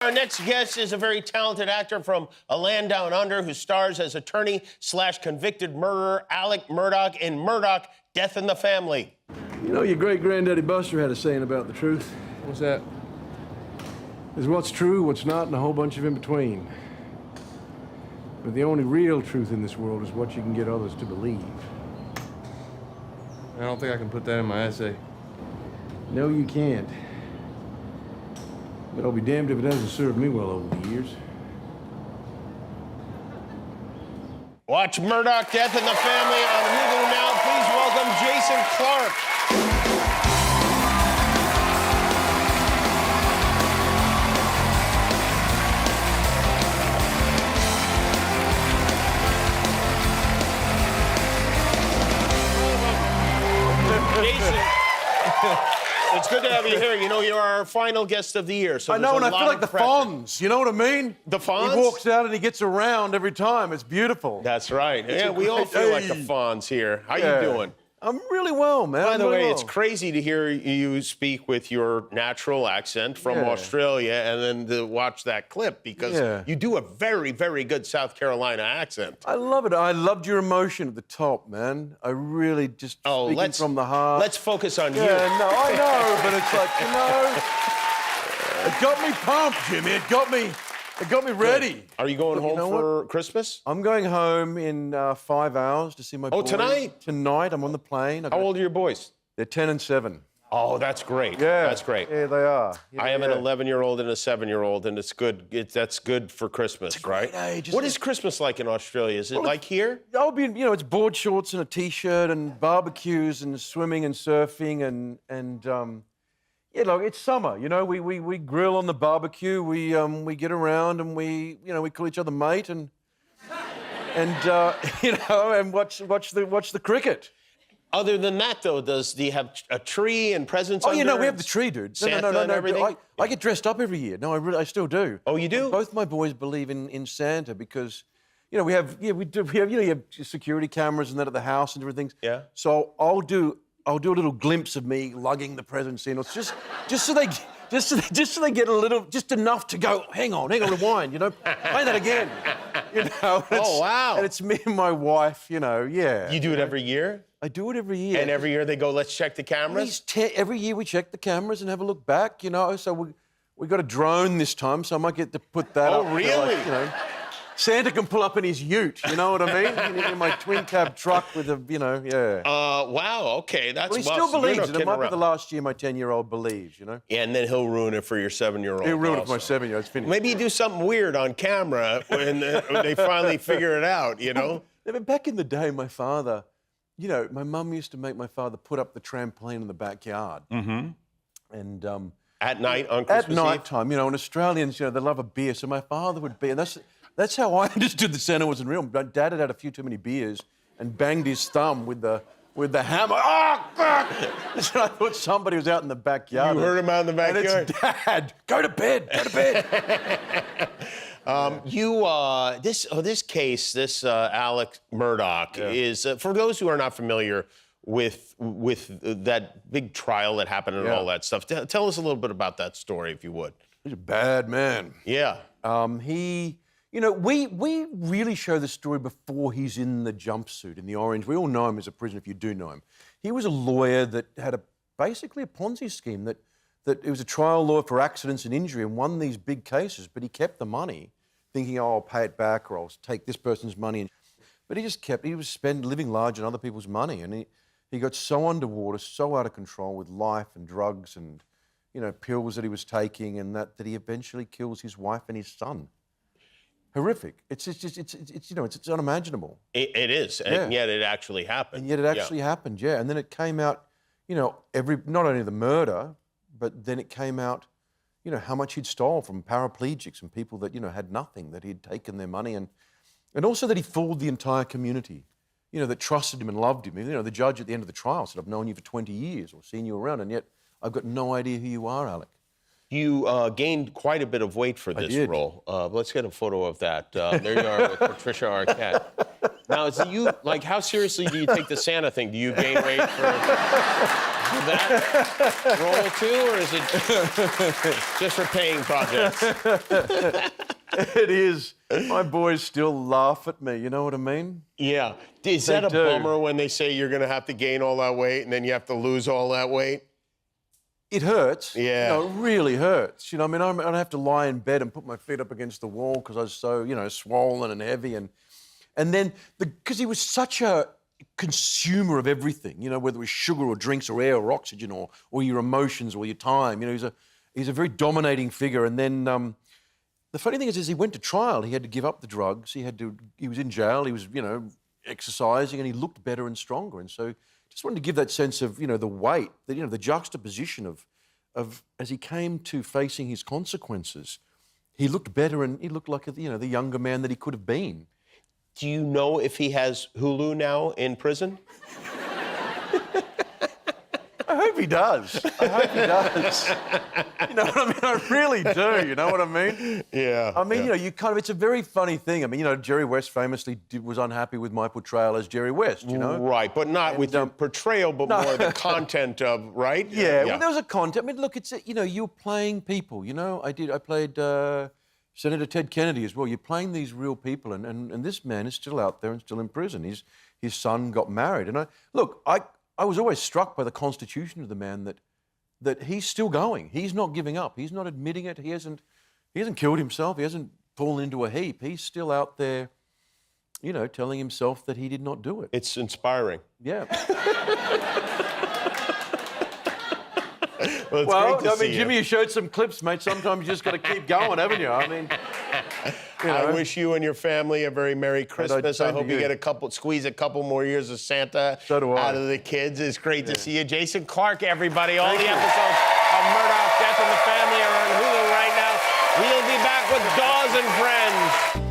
Our next guest is a very talented actor from a land down under who stars as attorney/convicted murderer Alec Murdaugh in Murdaugh, Death in the Family. You know, your great-granddaddy Buster had a saying about the truth. What's that? There's what's true, what's not, and a whole bunch of in-between. But the only real truth in this world is what you can get others to believe. I don't think I can put that in my essay. No, you can't. But I'll be damned if it hasn't served me well over the years. Watch Murdaugh, Death in the Family on Hulu now. Please welcome Jason Clarke. Jason, it's good to have you here. You know, you're our final guest of the year. So I know, and I feel like the pressure. Fonz. You know what I mean? The Fonz? He walks out and he gets around every time. It's beautiful. That's right. Yeah, we all feel like the Fonz here. How you doing? I'm really well, man. By the really way, well. it's crazy to hear you speak with your natural accent from Australia and then to watch that clip because you do a very, very good South Carolina accent. I love it. I loved your emotion at the top, man. I really just speaking from the heart. Let's focus on you. Yeah, no, I know, but it's like, you know, it got me pumped, Jimmy. It got me ready. Are you going home for Christmas? I'm going home in 5 hours to see my boys. Tonight? Tonight, I'm on the plane. How old are your boys? They're 10 and 7. Oh, that's great. Yeah. That's great. Yeah, they are. Yeah, I have an 11-year-old and a 7-year-old, and it's good. That's good for Christmas, it's a great age, What is Christmas like in Australia? Is it like here? I'll be, you know, it's board shorts and a t-shirt and barbecues and swimming and surfing and yeah, look, it's summer. You know, we grill on the barbecue. We get around and we call each other mate and you know, and watch the cricket. Other than that, though, do you have a tree and presents? Oh, you know, we have the tree, dude. Santa and everything? I get dressed up every year. No, I still do. Oh, you do? Both my boys believe in Santa because, you know, we have you have security cameras and that at the house and different things. Yeah. So I'll do a little glimpse of me lugging the presents in, or just so they get a little, just enough to go. Hang on, rewind. You know, play that again. You know. Oh wow! And it's me and my wife. You know, yeah. You do it every year? I do it every year. And every year they go, let's check the cameras? Every year we check the cameras and have a look back, you know. So we got a drone this time, so I might get to put that up. Oh, really? Like, you know, Santa can pull up in his ute, you know what I mean? In my twin cab truck with a, you know, wow, okay, that's well, he still believes it. It might be the last year my 10-year-old believes, you know? Yeah, and then he'll ruin it for your 7-year-old. He'll ruin it for my 7-year-old. It's finished. Maybe you do something weird on camera when they finally figure it out, you know? Back in the day, my father, you know, my mum used to make my father put up the trampoline in the backyard. Mm-hmm. And at night on Christmas Eve? At night time, you know, and Australians, you know, they love a beer, so my father would be, and that's how I understood that Santa wasn't real. Dad had had a few too many beers and banged his thumb with the hammer. Oh, God! So I thought somebody was out in the backyard. You heard him out in the backyard? And it's Dad. Go to bed. Go to bed. This case, Alec Murdaugh is, for those who are not familiar with that big trial that happened and all that stuff, tell us a little bit about that story, if you would. He's a bad man. Yeah. You know, we really show the story before he's in the jumpsuit, in the orange. We all know him as a prisoner, if you do know him. He was a lawyer that had basically a Ponzi scheme that it was a trial lawyer for accidents and injury and won these big cases, but he kept the money, thinking, oh, I'll pay it back or I'll take this person's money. But he was living large on other people's money, and he got so underwater, so out of control with life and drugs and, you know, pills that he was taking and that he eventually kills his wife and his son. Horrific. It's you know, it's unimaginable. It is, and yet it actually happened. And yet it actually happened, yeah. And then it came out, you know, not only the murder, but then it came out, you know, how much he'd stole from paraplegics and people that, you know, had nothing, that he'd taken their money, and also that he fooled the entire community, you know, that trusted him and loved him. You know, the judge at the end of the trial said, I've known you for 20 years or seen you around, and yet I've got no idea who you are, Alec. You gained quite a bit of weight for this role. Let's get a photo of that. There you are with Patricia Arquette. Now, how seriously do you take the Santa thing? Do you gain weight for... that role too, or is it just for paying projects? It is. My boys still laugh at me, you know what I mean? Yeah. Is They that a do. bummer when they say you're going to have to gain all that weight and then you have to lose all that weight? It hurts. Yeah. You know, it really hurts. You know, I mean, I'd have to lie in bed and put my feet up against the wall because I was so, you know, swollen and heavy. And then, because he was such a consumer of everything, you know, whether it was sugar or drinks or air or oxygen or your emotions or your time. You know, he's a very dominating figure. And then the funny thing is he went to trial. He had to give up the drugs. He was in jail. He was, you know, exercising, and he looked better and stronger. And so just wanted to give that sense of, you know, the weight, you know, the juxtaposition of as he came to facing his consequences, he looked better and he looked like, you know, the younger man that he could have been. Do you know if he has Hulu now in prison? I hope he does. I hope he does. You know what I mean? I really do. You know what I mean? Yeah. I mean, yeah. you know, you kind of, it's a very funny thing. I mean, you know, Jerry West famously was unhappy with my portrayal as Jerry West, you know? Right, but not with your portrayal, but more the content of, right? Yeah, well, there was a content. I mean, look, it's, you know, you're playing people, you know? I played Senator Ted Kennedy as well. You're playing these real people, and this man is still out there and still in prison. His son got married. And I was always struck by the constitution of the man that he's still going. He's not giving up. He's not admitting it. He hasn't killed himself. He hasn't fallen into a heap. He's still out there, you know, telling himself that he did not do it. It's inspiring. Yeah. Well, it's Well, great to I see mean, Jimmy, you showed some clips, mate. Sometimes you just got to keep going, haven't you? I mean, you know. I wish you and your family a very Merry Christmas. I same to hope you you. get squeeze a couple more years of Santa So do I. out of the kids. It's great to see you. Jason Clarke, everybody. All the episodes of Murdoch, Death in the Family are on Hulu right now. We'll be back with Dawes and Friends.